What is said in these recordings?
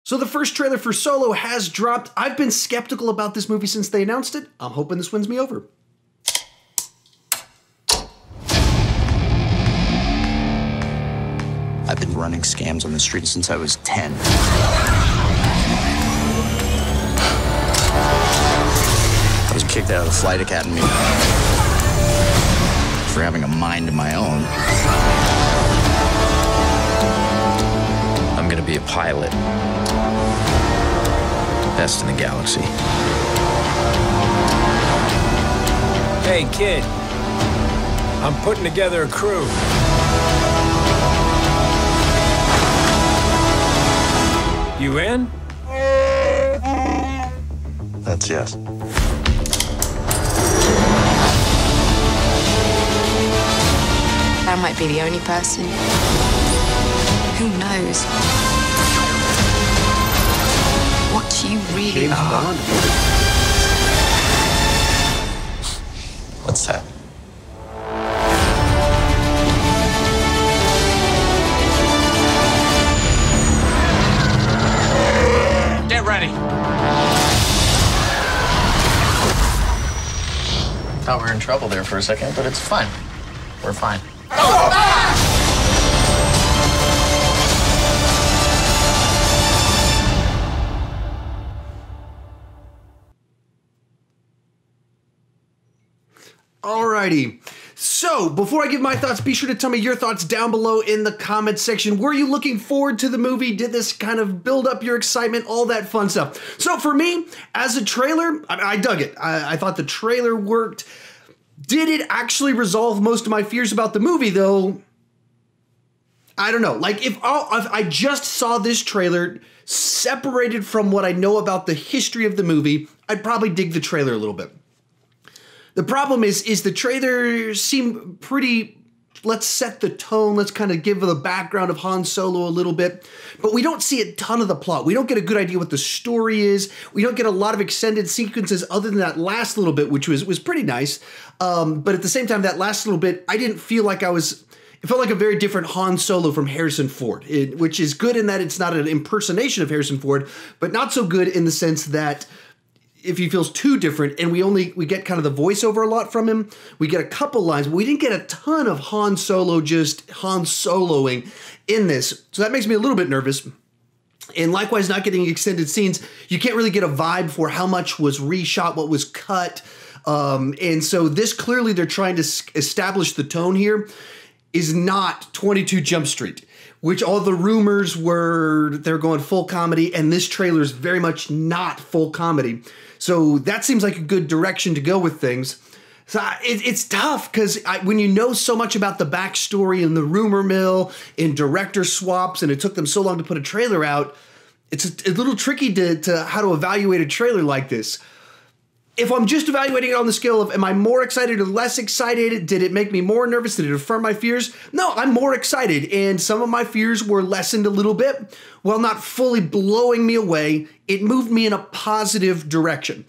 So the first trailer for Solo has dropped. I've been skeptical about this movie since they announced it. I'm hoping this wins me over. I've been running scams on the street since I was 10. I was kicked out of the flight academy for having a mind of my own. I'm gonna be a pilot. Best in the galaxy. Hey, kid. I'm putting together a crew. You in? That's yes. I might be the only person. Who knows? What you really are. What's that? Get ready. Thought we were in trouble there for a second, but it's fine. We're fine. Alrighty. So, before I give my thoughts, be sure to tell me your thoughts down below in the comments section. Were you looking forward to the movie? Did this kind of build up your excitement? All that fun stuff. So for me, as a trailer, I dug it. I thought the trailer worked. Did it actually resolve most of my fears about the movie, though? I don't know. Like, if I just saw this trailer separated from what I know about the history of the movie, I'd probably dig the trailer a little bit. The problem is the trailer seemed pretty, let's set the tone, let's kind of give the background of Han Solo a little bit, but we don't see a ton of the plot. We don't get a good idea what the story is. We don't get a lot of extended sequences other than that last little bit, which was pretty nice. But at the same time, that last little bit, I didn't feel like it felt like a very different Han Solo from Harrison Ford, which is good in that it's not an impersonation of Harrison Ford, but not so good in the sense that if he feels too different, and we get kind of the voiceover a lot from him. We get a couple lines, but we didn't get a ton of Han Solo just Han Soloing in this. So that makes me a little bit nervous. And likewise, not getting extended scenes, you can't really get a vibe for how much was reshot, what was cut. And so this clearly they're trying to establish the tone here is not 22 Jump Street, which all the rumors were they're going full comedy, and this trailer is very much not full comedy. So that seems like a good direction to go with things. So it's tough because when you know so much about the backstory and the rumor mill and director swaps, and it took them so long to put a trailer out, it's a little tricky to how to evaluate a trailer like this. If I'm just evaluating it on the scale of am I more excited or less excited, did it make me more nervous? Did it affirm my fears? No, I'm more excited, and some of my fears were lessened a little bit. While not fully blowing me away, it moved me in a positive direction.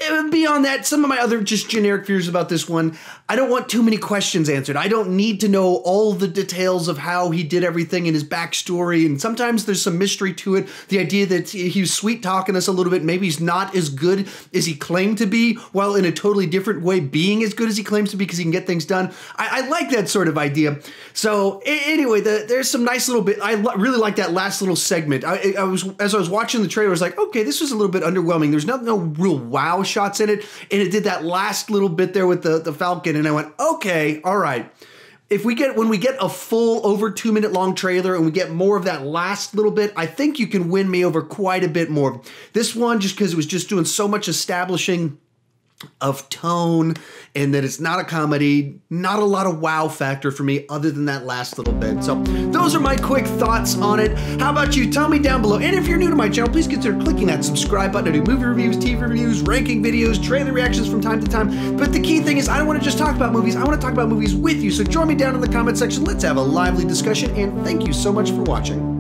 And beyond that, some of my other just generic fears about this one, I don't want too many questions answered. I don't need to know all the details of how he did everything in his backstory, and sometimes there's some mystery to it. The idea that he was sweet-talking us a little bit, maybe he's not as good as he claimed to be, while in a totally different way being as good as he claims to be because he can get things done. I like that sort of idea. So anyway, there's some nice little bit. I really like that last little segment. As I was watching the trailer, I was like, okay, this was a little bit underwhelming. There's no real wow shots in it, and it did that last little bit there with the Falcon, and I went, okay, all right. When we get a full over 2 minute long trailer and we get more of that last little bit, I think you can win me over quite a bit more. This one, just because it was just doing so much establishing of tone and that it's not a comedy, not a lot of wow factor for me other than that last little bit. So those are my quick thoughts on it. How about you? Tell me down below. And if you're new to my channel, please consider clicking that subscribe button. I do movie reviews, TV reviews, ranking videos, trailer reactions from time to time. But the key thing is I don't want to just talk about movies. I want to talk about movies with you. So join me down in the comment section. Let's have a lively discussion, and thank you so much for watching.